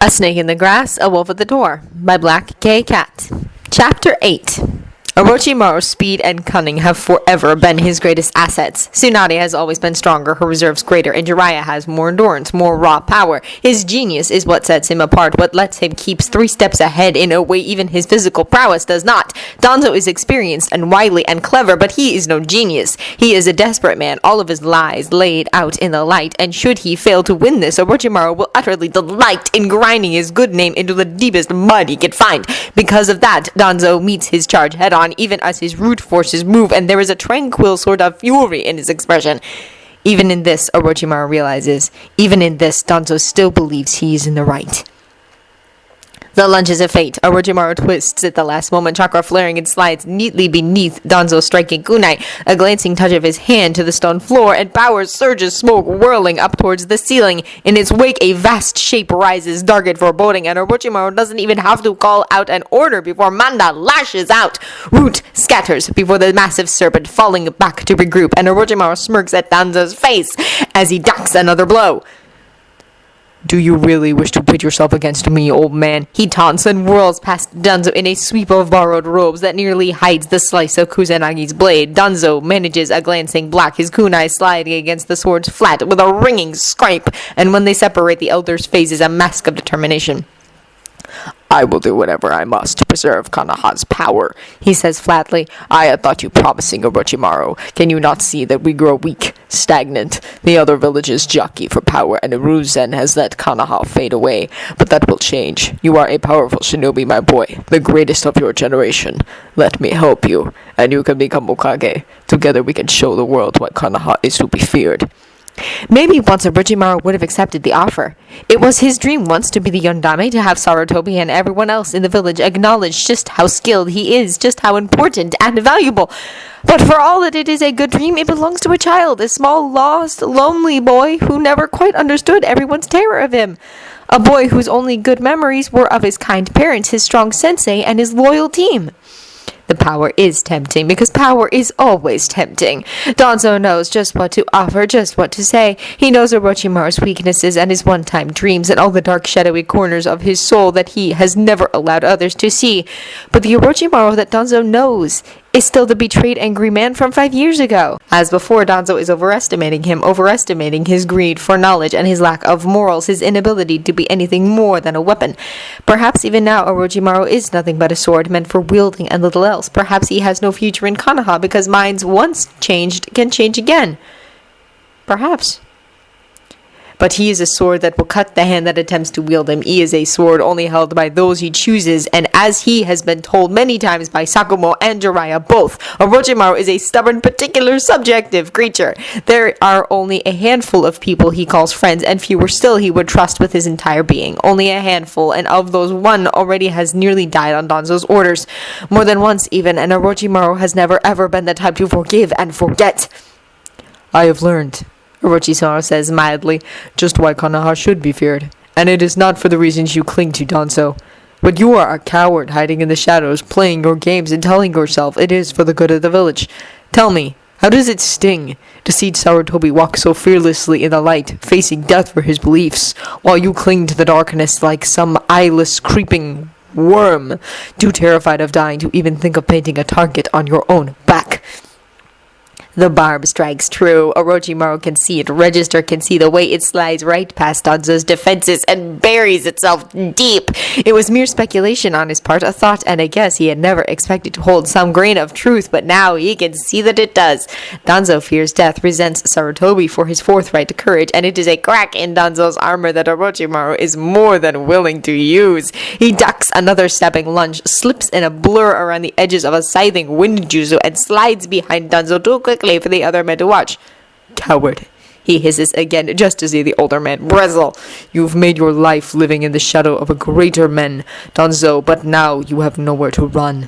A Snake in the Grass, A Wolf at the Door by Black K. Cat. Chapter 8. Orochimaru's speed and cunning have forever been his greatest assets. Tsunade has always been stronger, her reserves greater, and Jiraiya has more endurance, more raw power. His genius is what sets him apart, what lets him keep 3 steps ahead in a way even his physical prowess does not. Danzo is experienced and wily and clever, but he is no genius. He is a desperate man, all of his lies laid out in the light, and should he fail to win this, Orochimaru will utterly delight in grinding his good name into the deepest mud he can find. Because of that, Danzo meets his charge head-on, even as his root forces move, and there is a tranquil sort of fury in his expression. Even in this, Orochimaru realizes, even in this, Danzo still believes he is in the right. The lunges of fate. Orochimaru twists at the last moment, chakra flaring and slides neatly beneath Danzo's striking kunai. A glancing touch of his hand to the stone floor, and power surges, smoke whirling up towards the ceiling. In its wake, a vast shape rises, dark and foreboding, and Orochimaru doesn't even have to call out an order before Manda lashes out. Root scatters before the massive serpent, falling back to regroup, and Orochimaru smirks at Danzo's face as he ducks another blow. "Do you really wish to pit yourself against me, old man?" He taunts and whirls past Danzo in a sweep of borrowed robes that nearly hides the slice of Kusanaga's blade. Danzo manages a glancing block, his kunai sliding against the sword's flat with a ringing scrape, and when they separate, the elder's face is a mask of determination. "I will do whatever I must to preserve Konoha's power," he says flatly. "I had thought you promising, Orochimaru. Can you not see that we grow weak, stagnant? The other villages jockey for power, and Hiruzen has let Konoha fade away. But that will change. You are a powerful shinobi, my boy, the greatest of your generation. Let me help you, and you can become Hokage. Together we can show the world why Konoha is to be feared." Maybe once Orochimaru would have accepted the offer. It was his dream once to be the Yondame, to have Sarutobi and everyone else in the village acknowledge just how skilled he is, just how important and valuable. But for all that it is a good dream, it belongs to a child, a small, lost, lonely boy who never quite understood everyone's terror of him. A boy whose only good memories were of his kind parents, his strong sensei, and his loyal team. The power is tempting, because power is always tempting. Danzo knows just what to offer, just what to say. He knows Orochimaru's weaknesses and his one-time dreams and all the dark, shadowy corners of his soul that he has never allowed others to see. But the Orochimaru that Danzo knows is still the betrayed angry man from 5 years ago. As before, Danzo is overestimating him, overestimating his greed for knowledge and his lack of morals, his inability to be anything more than a weapon. Perhaps even now Orochimaru is nothing but a sword meant for wielding and little else. Perhaps he has no future in Konoha because minds once changed can change again. Perhaps. But he is a sword that will cut the hand that attempts to wield him. He is a sword only held by those he chooses, and as he has been told many times by Sakumo and Jiraiya both, Orochimaru is a stubborn, particular, subjective creature. There are only a handful of people he calls friends, and fewer still he would trust with his entire being. Only a handful, and of those one already has nearly died on Danzo's orders. More than once even, and Orochimaru has never ever been the type to forgive and forget. "I have learned," Orochimaru says mildly, "just why Konoha should be feared. And it is not for the reasons you cling to, Danzo. But you are a coward hiding in the shadows, playing your games and telling yourself it is for the good of the village. Tell me, how does it sting to see Sarutobi walk so fearlessly in the light, facing death for his beliefs, while you cling to the darkness like some eyeless, creeping worm, too terrified of dying to even think of painting a target on your own back?" The barb strikes true. Orochimaru can see it register, can see the way it slides right past Danzo's defenses and buries itself deep. It was mere speculation on his part, a thought and a guess he had never expected to hold some grain of truth, but now he can see that it does. Danzo fears death, resents Sarutobi for his forthright courage, and it is a crack in Danzo's armor that Orochimaru is more than willing to use. He ducks another stabbing lunge, slips in a blur around the edges of a scything wind jutsu, and slides behind Danzo too quickly for the other men to watch. "Coward," he hisses again, just to see the older man bristle. "You've made your life living in the shadow of a greater man, Danzo, but now you have nowhere to run."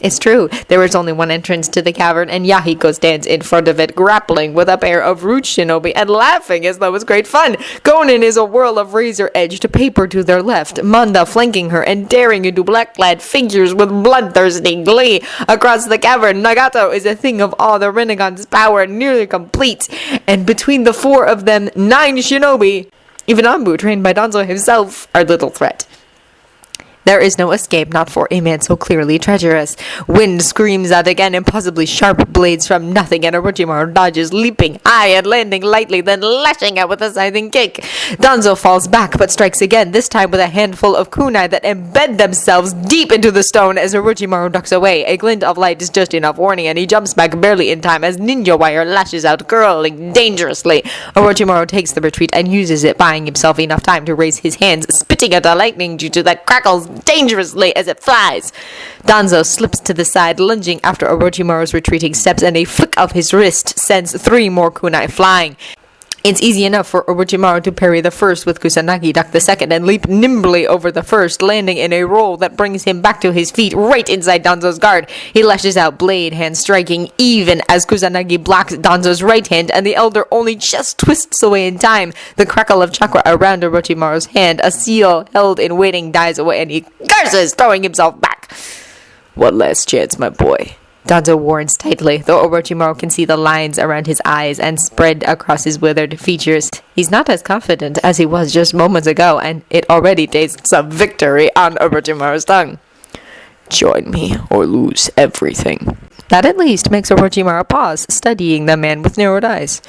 It's true, there is only one entrance to the cavern, and Yahiko stands in front of it, grappling with a pair of root shinobi and laughing as though it's great fun. Konan is a whirl of razor-edged paper to their left, Manda flanking her and daring into black-clad figures with bloodthirsty glee. Across the cavern, Nagato is a thing of awe, the Rinnegan's power nearly complete, and between the 4 of them, 9 shinobi. Even Anbu, trained by Danzo himself, are little threat. There is no escape, not for a man so clearly treacherous. Wind screams out again, impossibly sharp blades from nothing, and Orochimaru dodges, leaping high and landing lightly, then lashing out with a scything kick. Danzo falls back, but strikes again, this time with a handful of kunai that embed themselves deep into the stone as Orochimaru ducks away. A glint of light is just enough warning, and he jumps back barely in time as ninja wire lashes out, curling dangerously. Orochimaru takes the retreat and uses it, buying himself enough time to raise his hands, spitting at the lightning jutsu that crackles dangerously as it flies. Danzo slips to the side, lunging after Orochimaru's retreating steps, and a flick of his wrist sends 3 more kunai flying. It's easy enough for Orochimaru to parry the first with Kusanagi, duck the second, and leap nimbly over the first, landing in a roll that brings him back to his feet right inside Danzo's guard. He lashes out, blade hand striking even as Kusanagi blocks Danzo's right hand, and the elder only just twists away in time. The crackle of chakra around Orochimaru's hand, a seal held in waiting, dies away, and he curses, throwing himself back. One last chance, my boy. Danzo warns tightly, though Orochimaru can see the lines around his eyes and spread across his withered features. He's not as confident as he was just moments ago, and it already tastes of victory on Orochimaru's tongue. Join me or lose everything. That at least makes Orochimaru pause, studying the man with narrowed eyes.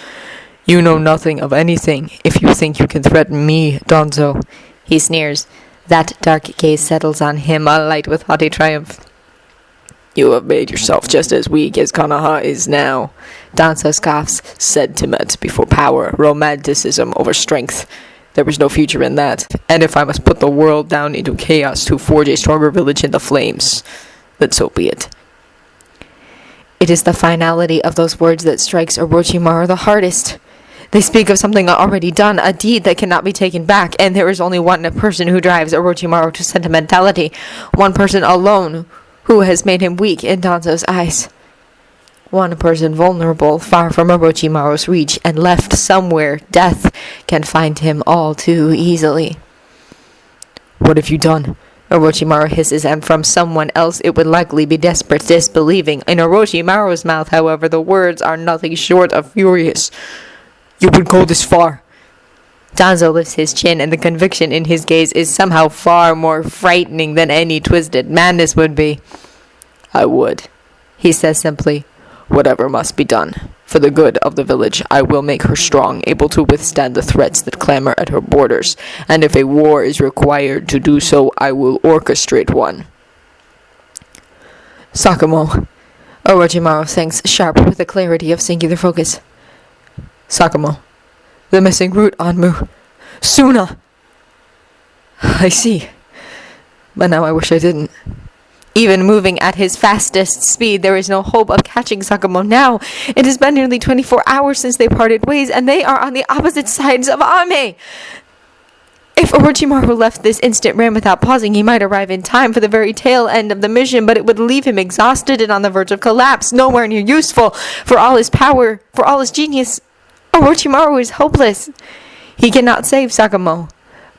You know nothing of anything if you think you can threaten me, Danzo. He sneers. That dark gaze settles on him, alight with haughty triumph. You have made yourself just as weak as Konoha is now. Danzo scoffs. Sentiment before power, romanticism over strength. There was no future in that. And if I must put the world down into chaos to forge a stronger village in the flames, then so be it. It is the finality of those words that strikes Orochimaru the hardest. They speak of something already done, a deed that cannot be taken back, and there is only one person who drives Orochimaru to sentimentality. One person alone who has made him weak in Danzo's eyes. One person vulnerable, far from Orochimaru's reach, and left somewhere death can find him all too easily. What have you done? Orochimaru hisses, and from someone else it would likely be desperate disbelieving. In Orochimaru's mouth, however, the words are nothing short of furious. You would go this far. Danzo lifts his chin, and the conviction in his gaze is somehow far more frightening than any twisted madness would be. I would, he says simply. Whatever must be done. For the good of the village, I will make her strong, able to withstand the threats that clamor at her borders. And if a war is required to do so, I will orchestrate one. Sakumo. Orochimaru thinks, sharp with the clarity of singular focus. Sakumo. The missing root, Anmu. Suna! I see. But now I wish I didn't. Even moving at his fastest speed, there is no hope of catching Sakumo now. It has been nearly 24 hours since they parted ways, and they are on the opposite sides of Ame. If Orochimaru left this instant ran without pausing, he might arrive in time for the very tail end of the mission, but it would leave him exhausted and on the verge of collapse, nowhere near useful. For all his power, for all his genius, Orochimaru is hopeless. He cannot save Sakumo.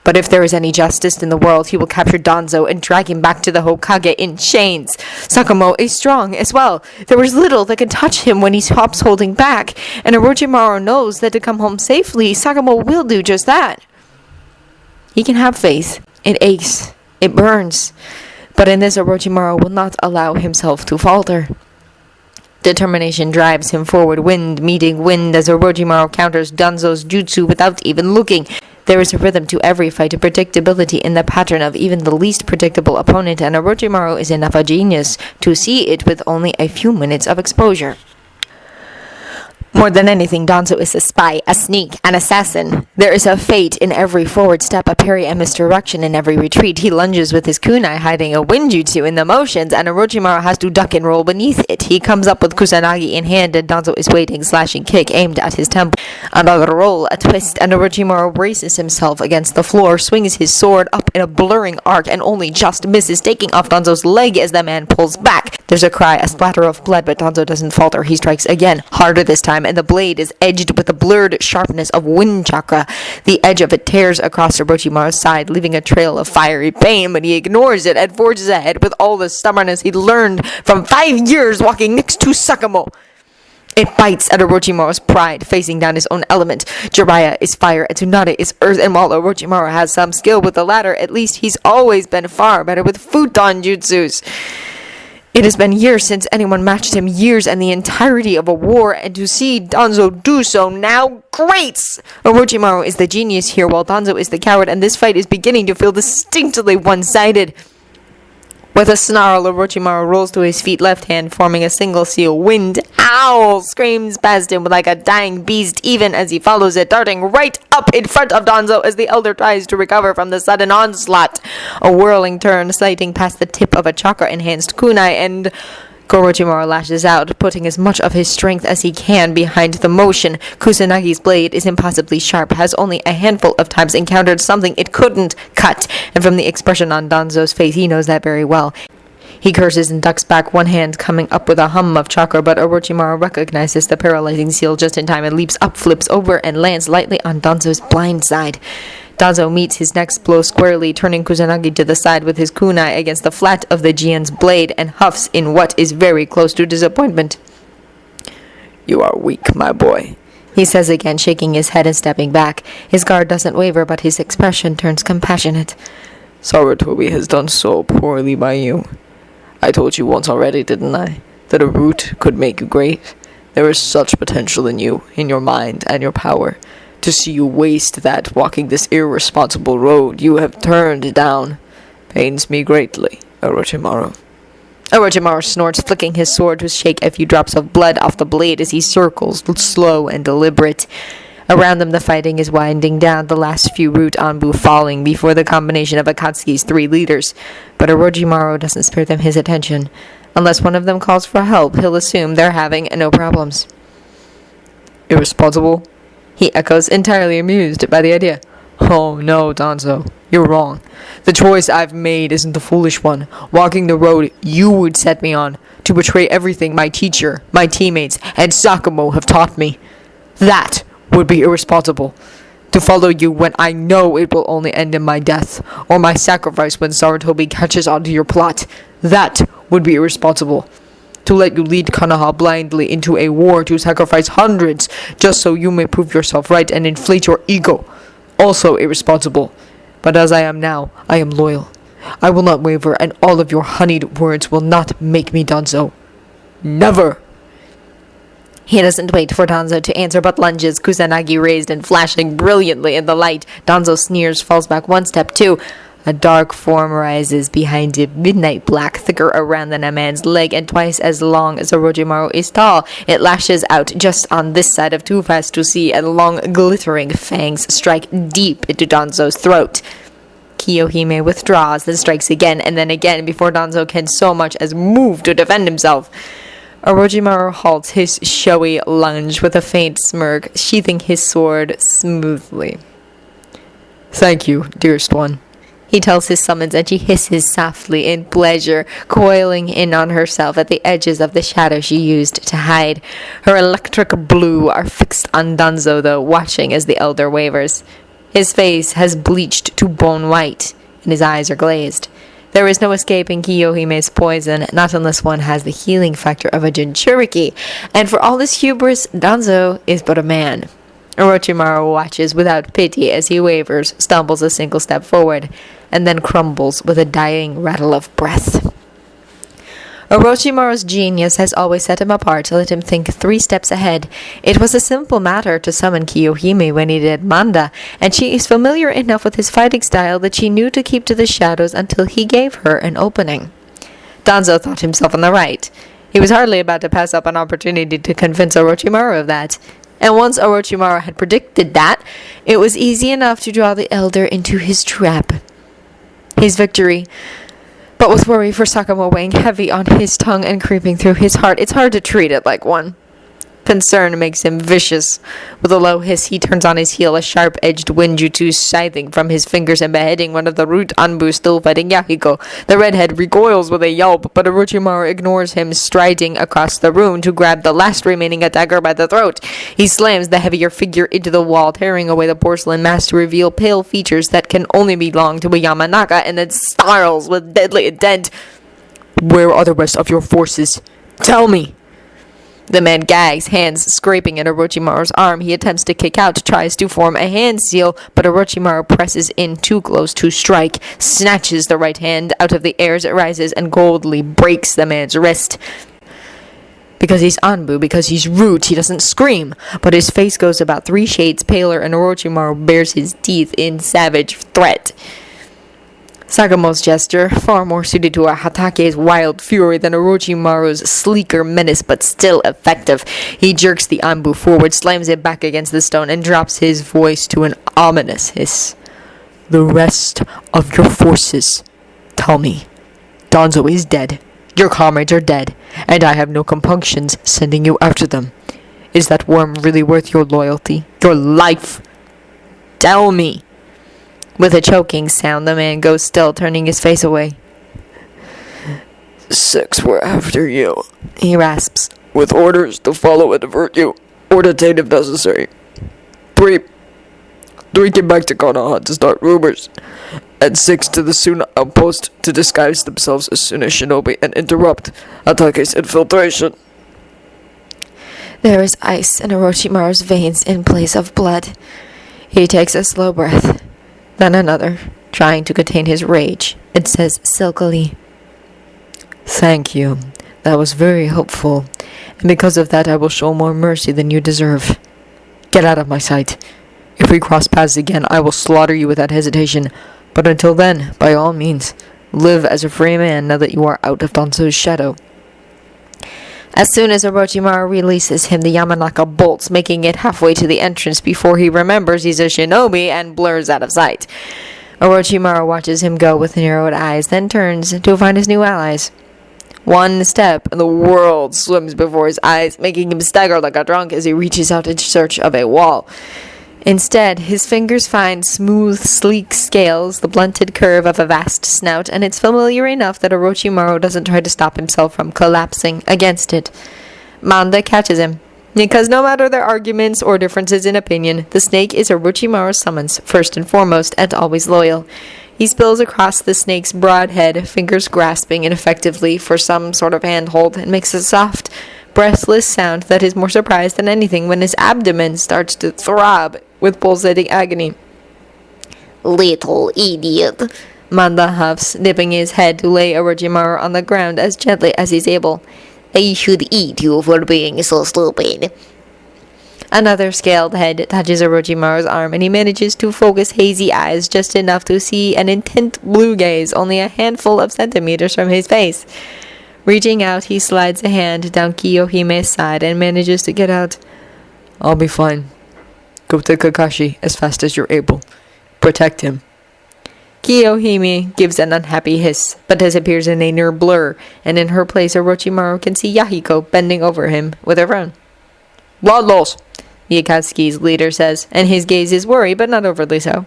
But if there is any justice in the world, he will capture Danzo and drag him back to the Hokage in chains. Sakumo is strong as well. There is little that can touch him when he stops holding back, and Orochimaru knows that to come home safely, Sakumo will do just that. He can have faith. It aches. It burns. But in this, Orochimaru will not allow himself to falter. Determination drives him forward, wind meeting wind, as Orochimaru counters Danzo's jutsu without even looking. There is a rhythm to every fight, a predictability in the pattern of even the least predictable opponent, and Orochimaru is enough a genius to see it with only a few minutes of exposure. More than anything, Danzo is a spy, a sneak, an assassin. There is a fate in every forward step, a parry and misdirection in every retreat. He lunges with his kunai, hiding a winjutsu in the motions, and Orochimaru has to duck and roll beneath it. He comes up with Kusanagi in hand, and Danzo is waiting, slashing kick aimed at his temple. Another roll, a twist, and Orochimaru braces himself against the floor, swings his sword up in a blurring arc, and only just misses, taking off Danzo's leg as the man pulls back. There's a cry, a splatter of blood, but Danzo doesn't falter. He strikes again, harder this time, and the blade is edged with the blurred sharpness of wind chakra. The edge of it tears across Orochimaru's side, leaving a trail of fiery pain, but he ignores it and forges ahead with all the stubbornness he learned from 5 years walking next to Sakumo. It bites at Orochimaru's pride, facing down his own element. Jiraiya is fire and Tsunade is earth, and while Orochimaru has some skill with the latter, at least he's always been far better with futon jutsus. It has been years since anyone matched him, years and the entirety of a war, and to see Danzo do so now grates! Orochimaru is the genius here, while Danzo is the coward, and this fight is beginning to feel distinctly one-sided. With a snarl, Orochimaru rolls to his feet, left hand forming a single seal. Wind Owl screams past him like a dying beast, even as he follows it, darting right up in front of Danzo as the elder tries to recover from the sudden onslaught. A whirling turn, sliding past the tip of a chakra-enhanced kunai, and Orochimaru lashes out, putting as much of his strength as he can behind the motion. Kusanagi's blade is impossibly sharp, has only a handful of times encountered something it couldn't cut, and from the expression on Danzo's face, he knows that very well. He curses and ducks back, one hand coming up with a hum of chakra, but Orochimaru recognizes the paralyzing seal just in time and leaps up, flips over, and lands lightly on Danzo's blind side. Danzo meets his next blow squarely, turning Kusanagi to the side with his kunai against the flat of the Jian's blade, and huffs in what is very close to disappointment. "You are weak, my boy," he says again, shaking his head and stepping back. His guard doesn't waver, but his expression turns compassionate. "Sarutobi has done so poorly by you. I told you once already, didn't I, that a root could make you great? There is such potential in you, in your mind and your power. To see you waste that walking this irresponsible road you have turned down pains me greatly, Orochimaru." Orochimaru snorts, flicking his sword to shake a few drops of blood off the blade as he circles, slow and deliberate. Around them the fighting is winding down, the last few root Anbu falling before the combination of Akatsuki's three leaders. But Orochimaru doesn't spare them his attention. Unless one of them calls for help, he'll assume they're having no problems. "Irresponsible?" he echoes, entirely amused by the idea. "Oh no, Danzo, you're wrong. The choice I've made isn't the foolish one. Walking the road you would set me on, to betray everything my teacher, my teammates, and Sakumo have taught me. That would be irresponsible. To follow you when I know it will only end in my death, or my sacrifice when Sarutobi catches on to your plot. That would be irresponsible. To let you lead Konoha blindly into a war to sacrifice hundreds just so you may prove yourself right and inflate your ego. Also irresponsible. But as I am now, I am loyal. I will not waver, and all of your honeyed words will not make me Danzo. Never!" He doesn't wait for Danzo to answer, but lunges, Kusanagi raised and flashing brilliantly in the light. Danzo sneers, falls back one step too. A dark form rises behind him, midnight black, thicker around than a man's leg, and twice as long as Orochimaru is tall. It lashes out just on this side of Too Fast to See, and long, glittering fangs strike deep into Danzo's throat. Kiyohime withdraws, then strikes again, and then again, before Danzo can so much as move to defend himself. Orochimaru halts his showy lunge with a faint smirk, sheathing his sword smoothly. "Thank you, dearest one," he tells his summons, and she hisses softly in pleasure, coiling in on herself at the edges of the shadow she used to hide. Her electric blue are fixed on Danzo, though, watching as the elder wavers. His face has bleached to bone white, and his eyes are glazed. There is no escaping Kiyohime's poison, not unless one has the healing factor of a Jinchuriki, and for all his hubris, Danzo is but a man. Orochimaru watches without pity as he wavers, stumbles a single step forward, and then crumbles with a dying rattle of breath. Orochimaru's genius has always set him apart, let him think 3 steps ahead. It was a simple matter to summon Kiyohime when he did Manda, and she is familiar enough with his fighting style that she knew to keep to the shadows until he gave her an opening. Danzo thought himself on the right. He was hardly about to pass up an opportunity to convince Orochimaru of that. And once Orochimaru had predicted that, it was easy enough to draw the elder into his trap. His victory, but with worry for Sakumo weighing heavy on his tongue and creeping through his heart, it's hard to treat it like one. Concern makes him vicious. With a low hiss, he turns on his heel, a sharp-edged winjutsu scything from his fingers and beheading one of the root Anbu still fighting Yahiko. The redhead recoils with a yelp, but Orochimaru ignores him, striding across the room to grab the last remaining attacker by the throat. He slams the heavier figure into the wall, tearing away the porcelain mask to reveal pale features that can only belong to a Yamanaka, and then snarls with deadly intent. "Where are the rest of your forces? Tell me!" The man gags, hands scraping at Orochimaru's arm. He attempts to kick out, tries to form a hand seal, but Orochimaru presses in too close to strike, snatches the right hand out of the air as it rises, and coldly breaks the man's wrist. Because he's Anbu, because he's rude, he doesn't scream, but his face goes about 3 shades paler, and Orochimaru bares his teeth in savage threat. Sakumo's gesture, far more suited to a Hatake's wild fury than Orochimaru's sleeker menace, but still effective. He jerks the Anbu forward, slams it back against the stone, and drops his voice to an ominous hiss. The rest of your forces, tell me. Danzo is dead. Your comrades are dead, and I have no compunctions sending you after them. Is that worm really worth your loyalty? Your life? Tell me. With a choking sound, the man goes still, turning his face away. 6 were after you, he rasps, with orders to follow and avert you, or detain if necessary. 3 came back to Konoha to start rumors, and 6 to the Suna outpost to disguise themselves as Suna shinobi and interrupt Atake's infiltration. There is ice in Orochimaru's veins in place of blood. He takes a slow breath. Then another, trying to contain his rage. It says silkily, Thank you. That was very helpful, and because of that I will show more mercy than you deserve. Get out of my sight. If we cross paths again, I will slaughter you without hesitation. But until then, by all means, live as a free man now that you are out of Danzo's shadow. As soon as Orochimaru releases him, the Yamanaka bolts, making it halfway to the entrance before he remembers he's a shinobi and blurs out of sight. Orochimaru watches him go with narrowed eyes, then turns to find his new allies. One step, and the world swims before his eyes, making him stagger like a drunk as he reaches out in search of a wall. Instead, his fingers find smooth, sleek scales, the blunted curve of a vast snout, and it's familiar enough that Orochimaru doesn't try to stop himself from collapsing against it. Manda catches him, because no matter their arguments or differences in opinion, the snake is Orochimaru's summons, first and foremost, and always loyal. He spills across the snake's broad head, fingers grasping ineffectively for some sort of handhold, and makes a soft, breathless sound that is more surprised than anything when his abdomen starts to throb with pulsating agony. Little idiot, Manda huffs, dipping his head to lay Orochimaru on the ground as gently as he's able. I should eat you for being so stupid. Another scaled head touches Orochimaru's arm, and he manages to focus hazy eyes just enough to see an intent blue gaze only a handful of centimeters from his face. Reaching out, he slides a hand down Kiyohime's side and manages to get out. I'll be fine. Go to Kakashi as fast as you're able. Protect him. Kiyohime gives an unhappy hiss, but disappears in a near blur, and in her place Orochimaru can see Yahiko bending over him with her phone. Blood loss, the Akatsuki's leader says, and his gaze is worried, but not overly so.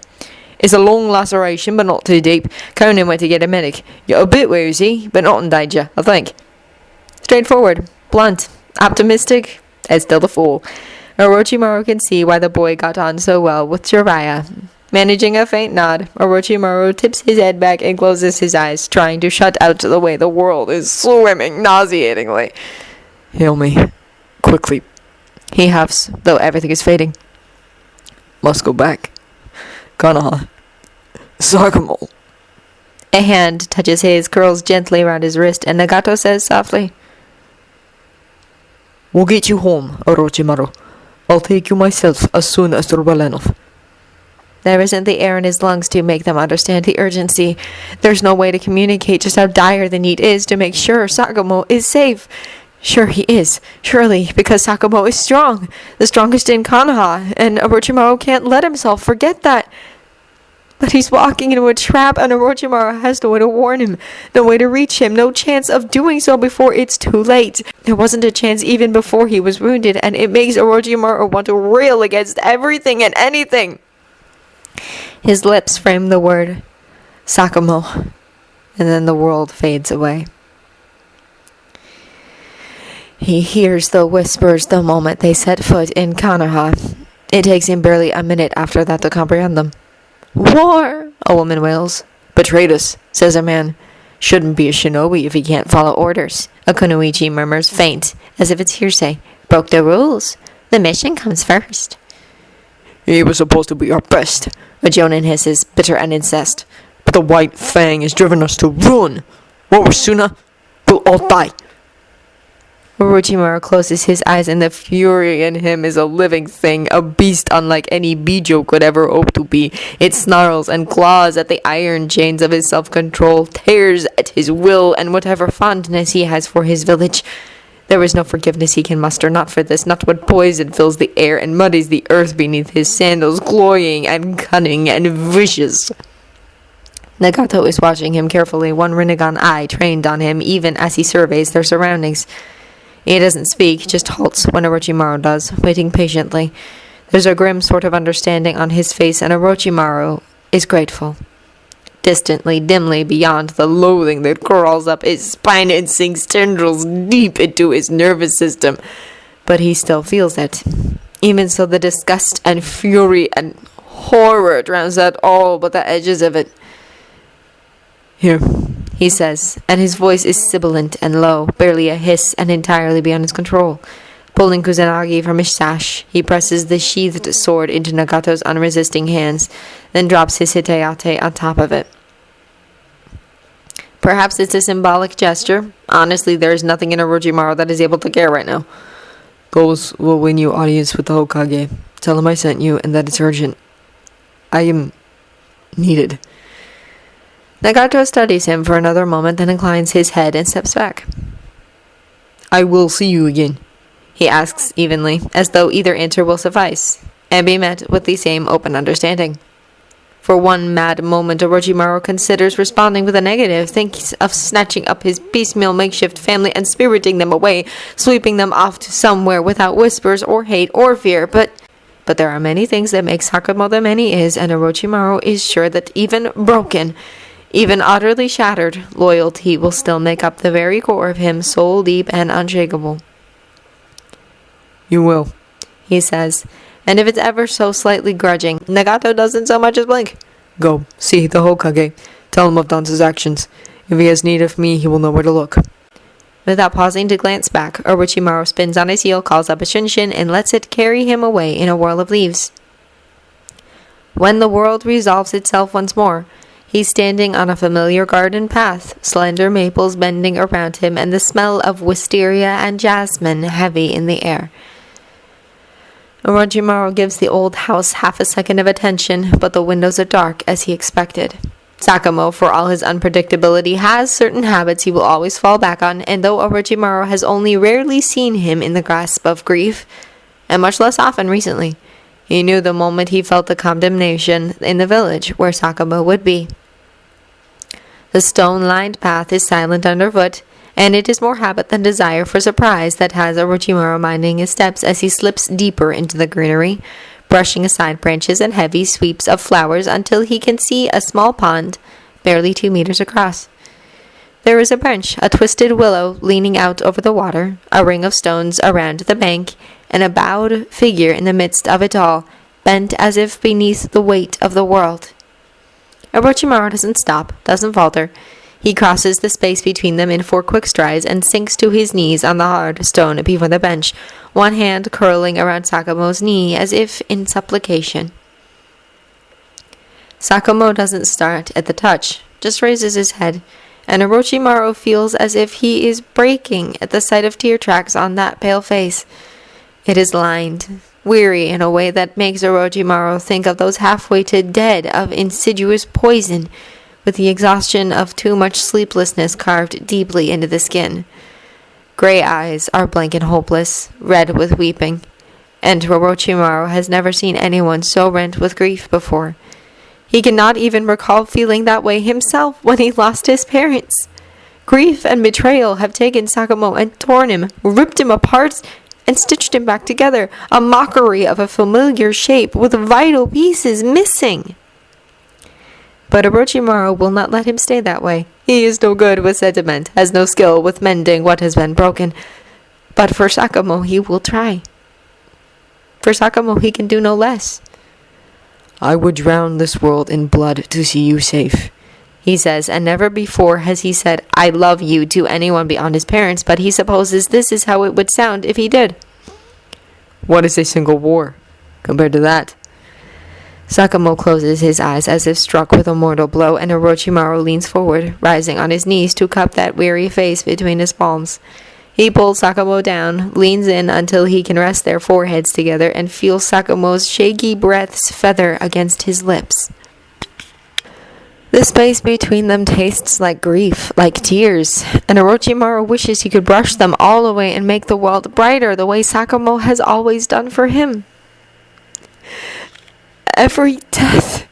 It's a long laceration, but not too deep. Conan went to get a medic. You're a bit woozy, but not in danger, I think. Straightforward, blunt, optimistic, and still the fool. Orochimaru can see why the boy got on so well with Jiraiya. Managing a faint nod, Orochimaru tips his head back and closes his eyes, trying to shut out the way the world is swimming nauseatingly. Heal me. Quickly. He huffs, though everything is fading. Must go back. Konoha. Sakumo. A hand touches his, curls gently around his wrist, and Nagato says softly, We'll get you home, Orochimaru. I'll take you myself as soon as you're well enough. There isn't the air in his lungs to make them understand the urgency. There's no way to communicate just how dire the need is to make sure Sakumo is safe. Sure he is, surely, because Sakumo is strong, the strongest in Konoha, and Orochimaru can't let himself forget that. But he's walking into a trap, and Orochimaru has no way to warn him, no way to reach him, no chance of doing so before it's too late. There wasn't a chance even before he was wounded, and it makes Orochimaru want to rail against everything and anything. His lips frame the word, Sakumo, and then the world fades away. He hears the whispers the moment they set foot in Konoha. It takes him barely a minute after that to comprehend them. War, a woman wails. Betrayed us, says a man. Shouldn't be a shinobi if he can't follow orders, a kunoichi murmurs, faint, as if it's hearsay. Broke the rules. The mission comes first. He was supposed to be our best, A Jonin hisses, bitter and incensed. but the White Fang has driven us to ruin. What we're sooner, we'll all die. Orochimaru closes his eyes, and the fury in him is a living thing, a beast unlike any Bijo could ever hope to be. It snarls and claws at the iron chains of his self-control, tears at his will and whatever fondness he has for his village. There is no forgiveness he can muster, not for this, not when poison fills the air and muddies the earth beneath his sandals, cloying and cunning and vicious. Nagato is watching him carefully, one Rinnegan eye trained on him even as he surveys their surroundings. He doesn't speak, just halts when Orochimaru does, waiting patiently. There's a grim sort of understanding on his face, and Orochimaru is grateful. Distantly, dimly, beyond the loathing that crawls up his spine and sinks tendrils deep into his nervous system. But he still feels it. Even so, the disgust and fury and horror drowns out all but the edges of it. Here, He says, and his voice is sibilant and low, barely a hiss and entirely beyond his control. Pulling Kusanagi from his sash, he presses the sheathed sword into Nagato's unresisting hands, then drops his hitayate on top of it. Perhaps it's a symbolic gesture. Honestly, there is nothing in Orochimaru that is able to care right now. Goals will win you audience with the Hokage. Tell him I sent you and that it's urgent. I am needed. Nagato studies him for another moment, then inclines his head and steps back. I will see you again. He asks evenly, as though either answer will suffice, and be met with the same open understanding. For one mad moment, Orochimaru considers responding with a negative, thinks of snatching up his piecemeal makeshift family and spiriting them away, sweeping them off to somewhere without whispers or hate or fear, but there are many things that make Sakumo the man he is, and Orochimaru is sure that even broken, even utterly shattered, loyalty will still make up the very core of him, soul deep and unshakable. You will, he says, and if it's ever so slightly grudging, Nagato doesn't so much as blink. Go, see the Hokage. Tell him of Danzo's actions. If he has need of me, he will know where to look. Without pausing to glance back, Orochimaru spins on his heel, calls up a Shinshin, and lets it carry him away in a whirl of leaves. When the world resolves itself once more, he's standing on a familiar garden path, slender maples bending around him, and the smell of wisteria and jasmine heavy in the air. Orochimaru gives the old house half a second of attention, but the windows are dark as he expected. Sakumo, for all his unpredictability, has certain habits he will always fall back on, and though Orochimaru has only rarely seen him in the grasp of grief, and much less often recently, he knew the moment he felt the condemnation in the village where Sakumo would be. The stone-lined path is silent underfoot, and it is more habit than desire for surprise that has Orochimaru minding his steps as he slips deeper into the greenery, brushing aside branches and heavy sweeps of flowers until he can see a small pond, barely 2 meters across. There is a branch, a twisted willow leaning out over the water, a ring of stones around the bank, and a bowed figure in the midst of it all, bent as if beneath the weight of the world. Orochimaru doesn't stop, doesn't falter. He crosses the space between them in 4 quick strides and sinks to his knees on the hard stone before the bench, one hand curling around Sakumo's knee as if in supplication. Sakumo doesn't start at the touch, just raises his head, and Orochimaru feels as if he is breaking at the sight of tear tracks on that pale face. It is lined, weary in a way that makes Orochimaru think of those halfway to dead of insidious poison, with the exhaustion of too much sleeplessness carved deeply into the skin. Gray eyes are blank and hopeless, red with weeping, and Orochimaru has never seen anyone so rent with grief before. He cannot even recall feeling that way himself when he lost his parents. Grief and betrayal have taken Sakumo and torn him, ripped him apart, and stitched him back together, a mockery of a familiar shape with vital pieces missing. But Orochimaru will not let him stay that way. He is no good with sentiment, has no skill with mending what has been broken. But for Sakumo, he will try. For Sakumo, he can do no less. I would drown this world in blood to see you safe, he says, and never before has he said, I love you to anyone beyond his parents, but he supposes this is how it would sound if he did. What is a single war compared to that? Sakumo closes his eyes as if struck with a mortal blow, and Orochimaru leans forward, rising on his knees to cup that weary face between his palms. He pulls Sakumo down, leans in until he can rest their foreheads together, and feels Sakumo's shaky breaths feather against his lips. The space between them tastes like grief, like tears, and Orochimaru wishes he could brush them all away and make the world brighter the way Sakumo has always done for him. Every death,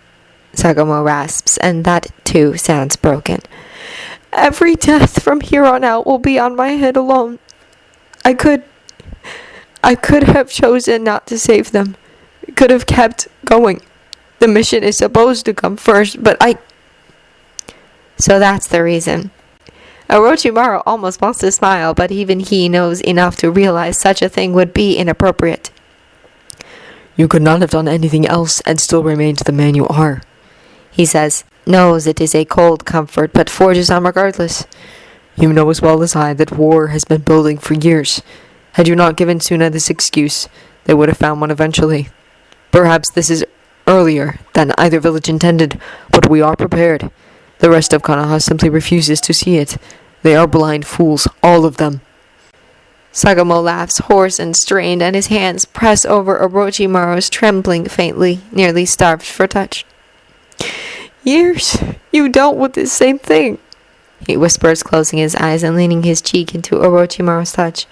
Sakumo rasps, and that too sounds broken. Every death from here on out will be on my head alone. I could have chosen not to save them. Could have kept going. The mission is supposed to come first, but So that's the reason. Orochimaru almost wants to smile, but even he knows enough to realize such a thing would be inappropriate. You could not have done anything else and still remained the man you are, he says, knows it is a cold comfort, but forges on regardless. You know as well as I that war has been building for years. Had you not given Suna this excuse, they would have found one eventually. Perhaps this is earlier than either village intended, but we are prepared. The rest of Konoha simply refuses to see it. They are blind fools, all of them. Sakumo laughs, hoarse and strained, and his hands press over Orochimaru's, trembling faintly, nearly starved for touch. Years you dealt with this same thing, he whispers, closing his eyes and leaning his cheek into Orochimaru's touch.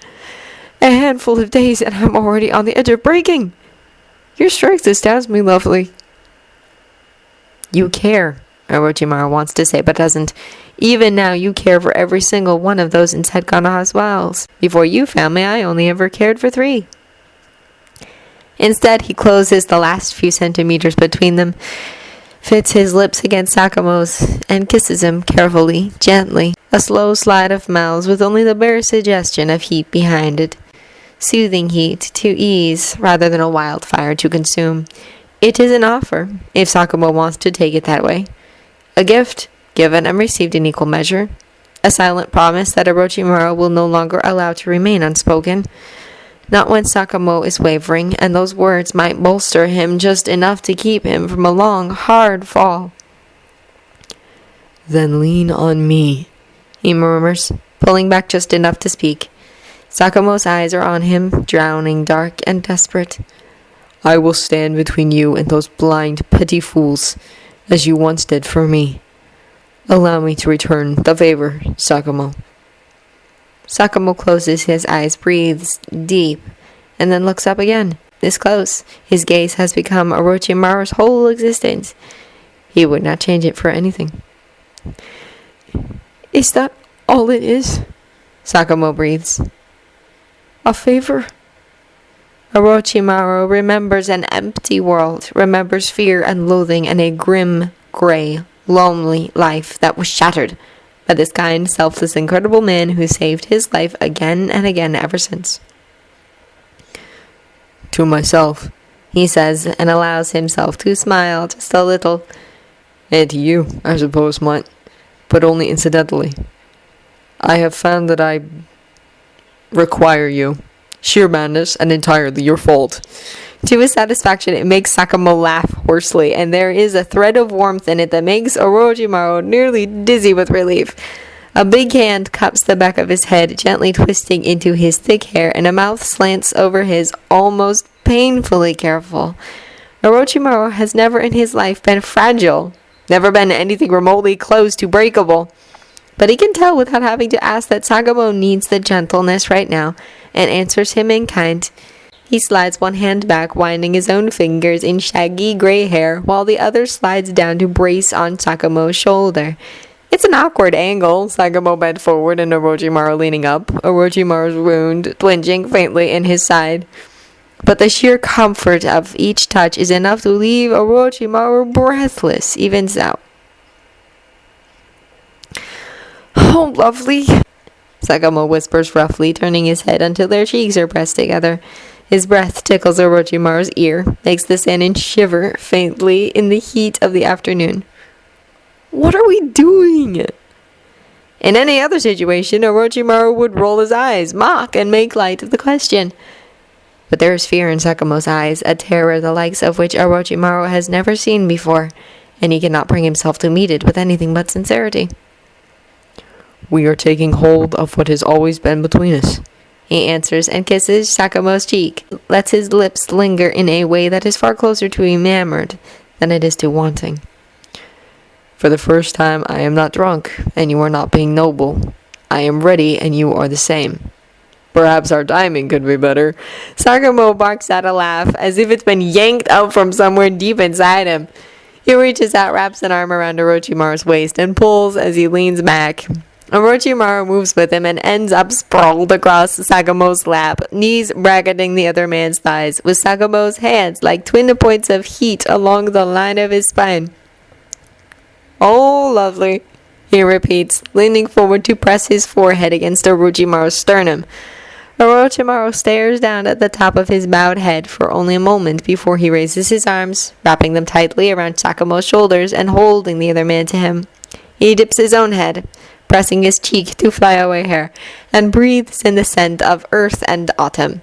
A handful of days and I'm already on the edge of breaking. Your strength astounds me, lovely. You care, Orochimaru wants to say, but doesn't. Even now, you care for every single one of those inside Konoha's walls. Before you found me, I only ever cared for 3. Instead, he closes the last few centimeters between them, fits his lips against Sakumo's, and kisses him carefully, gently. A slow slide of mouths with only the bare suggestion of heat behind it. Soothing heat to ease rather than a wildfire to consume. It is an offer, if Sakumo wants to take it that way. A gift, given and received in equal measure. A silent promise that Orochimaru will no longer allow to remain unspoken. Not when Sakumo is wavering, and those words might bolster him just enough to keep him from a long, hard fall. Then lean on me, he murmurs, pulling back just enough to speak. Sakumo's eyes are on him, drowning, dark and desperate. I will stand between you and those blind, petty fools, as you once did for me. Allow me to return the favor, Sakumo. Sakumo closes his eyes, breathes deep, and then looks up again. This close, his gaze has become Orochimaru's whole existence. He would not change it for anything. Is that all it is? Sakumo breathes. A favor? Orochimaru remembers an empty world, remembers fear and loathing and a grim, gray, lonely life that was shattered by this kind, selfless, incredible man who saved his life again and again ever since. To myself, he says, and allows himself to smile just a little. And to you, I suppose, Mutt, but only incidentally. I have found that I require you. Sheer madness and entirely your fault. To his satisfaction, it makes Sakumo laugh hoarsely, and there is a thread of warmth in it that makes Orochimaru nearly dizzy with relief. A big hand cups the back of his head, gently twisting into his thick hair, and a mouth slants over his, almost painfully careful. Orochimaru has never in his life been fragile, never been anything remotely close to breakable. But he can tell without having to ask that Sakumo needs the gentleness right now, and answers him in kind. He slides one hand back, winding his own fingers in shaggy gray hair, while the other slides down to brace on Sakumo's shoulder. It's an awkward angle, Sakumo bent forward and Orochimaru leaning up, Orochimaru's wound twinging faintly in his side. But the sheer comfort of each touch is enough to leave Orochimaru breathless, even so. Oh, lovely, Sakumo whispers roughly, turning his head until their cheeks are pressed together. His breath tickles Orochimaru's ear, makes the Sannin shiver faintly in the heat of the afternoon. What are we doing? In any other situation, Orochimaru would roll his eyes, mock, and make light of the question. But there is fear in Sakumo's eyes, a terror the likes of which Orochimaru has never seen before, and he cannot bring himself to meet it with anything but sincerity. We are taking hold of what has always been between us. He answers and kisses Sakumo's cheek, lets his lips linger in a way that is far closer to enamored than it is to wanting. For the first time, I am not drunk, and you are not being noble. I am ready, and you are the same. Perhaps our timing could be better. Sakumo barks out a laugh, as if it's been yanked up from somewhere deep inside him. He reaches out, wraps an arm around Orochimaru's waist, and pulls as he leans back. Orochimaru moves with him and ends up sprawled across Sakumo's lap, knees bracketing the other man's thighs, with Sakumo's hands like twin points of heat along the line of his spine. "Oh, lovely," he repeats, leaning forward to press his forehead against Orochimaru's sternum. Orochimaru stares down at the top of his bowed head for only a moment before he raises his arms, wrapping them tightly around Sakumo's shoulders and holding the other man to him. He dips his own head, pressing his cheek to flyaway hair, and breathes in the scent of earth and autumn.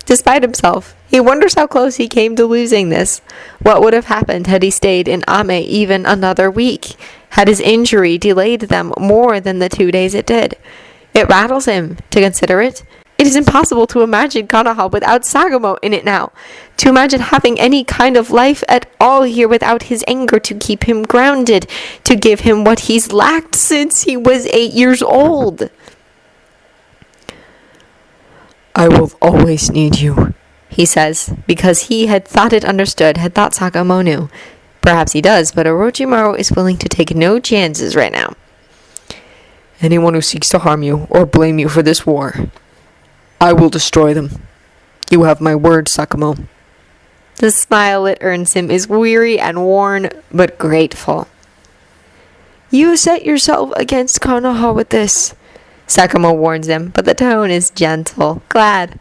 Despite himself, he wonders how close he came to losing this. What would have happened had he stayed in Ame even another week? Had his injury delayed them more than the 2 days it did? It rattles him to consider it. It is impossible to imagine Konoha without Sakumo in it now. To imagine having any kind of life at all here without his anger to keep him grounded, to give him what he's lacked since he was 8 years old. I will always need you, he says, because he had thought it understood, had thought Sakumo knew. Perhaps he does, but Orochimaru is willing to take no chances right now. Anyone who seeks to harm you or blame you for this war, I will destroy them. You have my word, Sakumo. The smile it earns him is weary and worn, but grateful. You set yourself against Konoha with this, Sakumo warns him, but the tone is gentle, glad.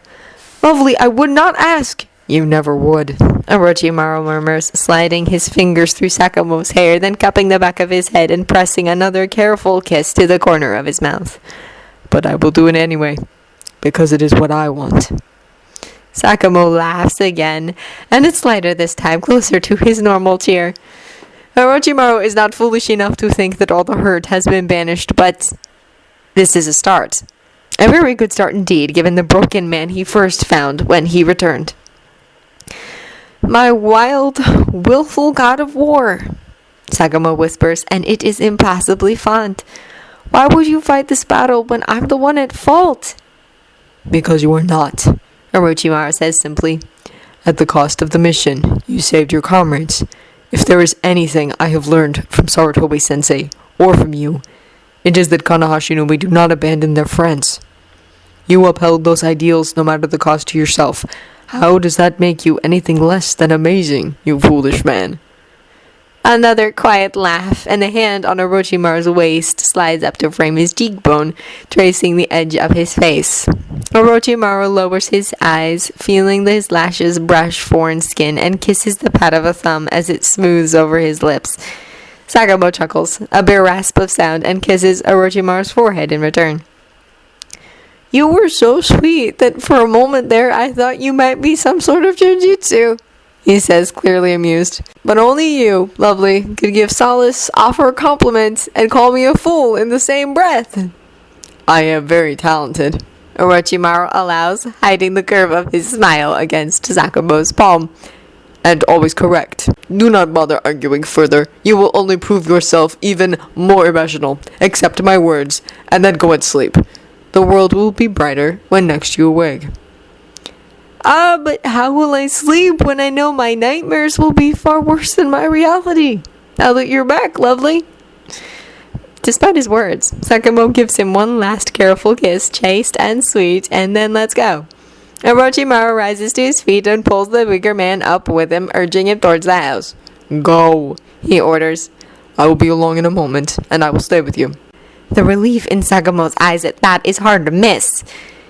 Lovely, I would not ask. You never would, Orochimaru murmurs, sliding his fingers through Sakumo's hair, then cupping the back of his head and pressing another careful kiss to the corner of his mouth. But I will do it anyway, because it is what I want. Sakumo laughs again, and it's lighter this time, closer to his normal cheer. Orochimaru is not foolish enough to think that all the hurt has been banished, but this is a start. A very good start indeed, given the broken man he first found when he returned. My wild, willful god of war, Sakumo whispers, and it is impossibly fond. Why would you fight this battle when I'm the one at fault? Because you are not, Orochimaru says simply. At the cost of the mission, you saved your comrades. If there is anything I have learned from Sarutobi-sensei, or from you, it is that Konoha Shinobi do not abandon their friends. You upheld those ideals no matter the cost to yourself. How does that make you anything less than amazing, you foolish man? Another quiet laugh, and a hand on Orochimaru's waist slides up to frame his cheekbone, tracing the edge of his face. Orochimaru lowers his eyes, feeling his lashes brush foreign skin, and kisses the pad of a thumb as it smooths over his lips. Sakumo chuckles, a bare rasp of sound, and kisses Orochimaru's forehead in return. You were so sweet that for a moment there I thought you might be some sort of jujutsu, he says, clearly amused. But only you, lovely, could give solace, offer a compliment, and call me a fool in the same breath. I am very talented, Orochimaru allows, hiding the curve of his smile against Sakumo's palm. And always correct. Do not bother arguing further. You will only prove yourself even more irrational. Accept my words, and then go and sleep. The world will be brighter when next you awake. Ah, but how will I sleep when I know my nightmares will be far worse than my reality? Now that you're back, lovely. Despite his words, Sakumo gives him one last careful kiss, chaste and sweet, and then lets go. Orochimaru rises to his feet and pulls the bigger man up with him, urging him towards the house. Go, he orders. I will be along in a moment, and I will stay with you. The relief in Sakumo's eyes at that is hard to miss.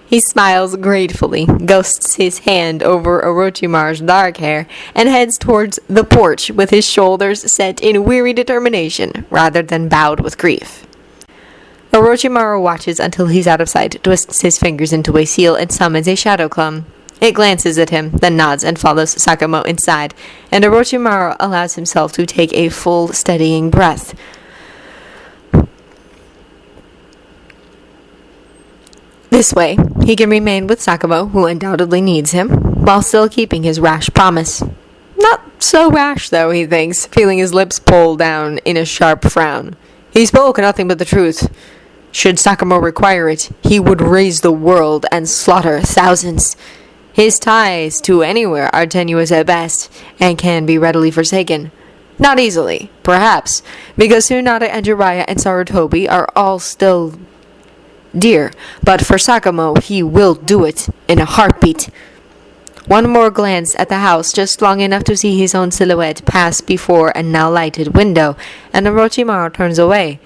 He smiles gratefully, ghosts his hand over Orochimaru's dark hair, and heads towards the porch with his shoulders set in weary determination rather than bowed with grief. Orochimaru watches until he's out of sight, twists his fingers into a seal, and summons a shadow clone. It glances at him, then nods and follows Sakumo inside, and Orochimaru allows himself to take a full, steadying breath. This way, he can remain with Sakumo, who undoubtedly needs him, while still keeping his rash promise. Not so rash, though, he thinks, feeling his lips pull down in a sharp frown. He spoke nothing but the truth. Should Sakumo require it, he would raise the world and slaughter thousands. His ties to anywhere are tenuous at best, and can be readily forsaken. Not easily, perhaps, because Tsunade and Jiraiya and Sarutobi are all still dear, but for Sakumo, he will do it in a heartbeat. One more glance at the house, just long enough to see his own silhouette pass before a now lighted window, and Orochimaru turns away.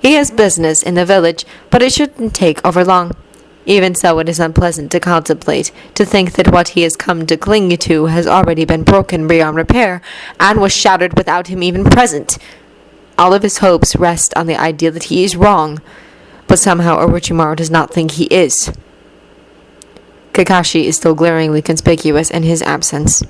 He has business in the village, but it shouldn't take over long. Even so, it is unpleasant to contemplate, to think that what he has come to cling to has already been broken beyond repair, and was shattered without him even present. All of his hopes rest on the idea that he is wrong, but somehow Orochimaru does not think he is. Kakashi is still glaringly conspicuous in his absence.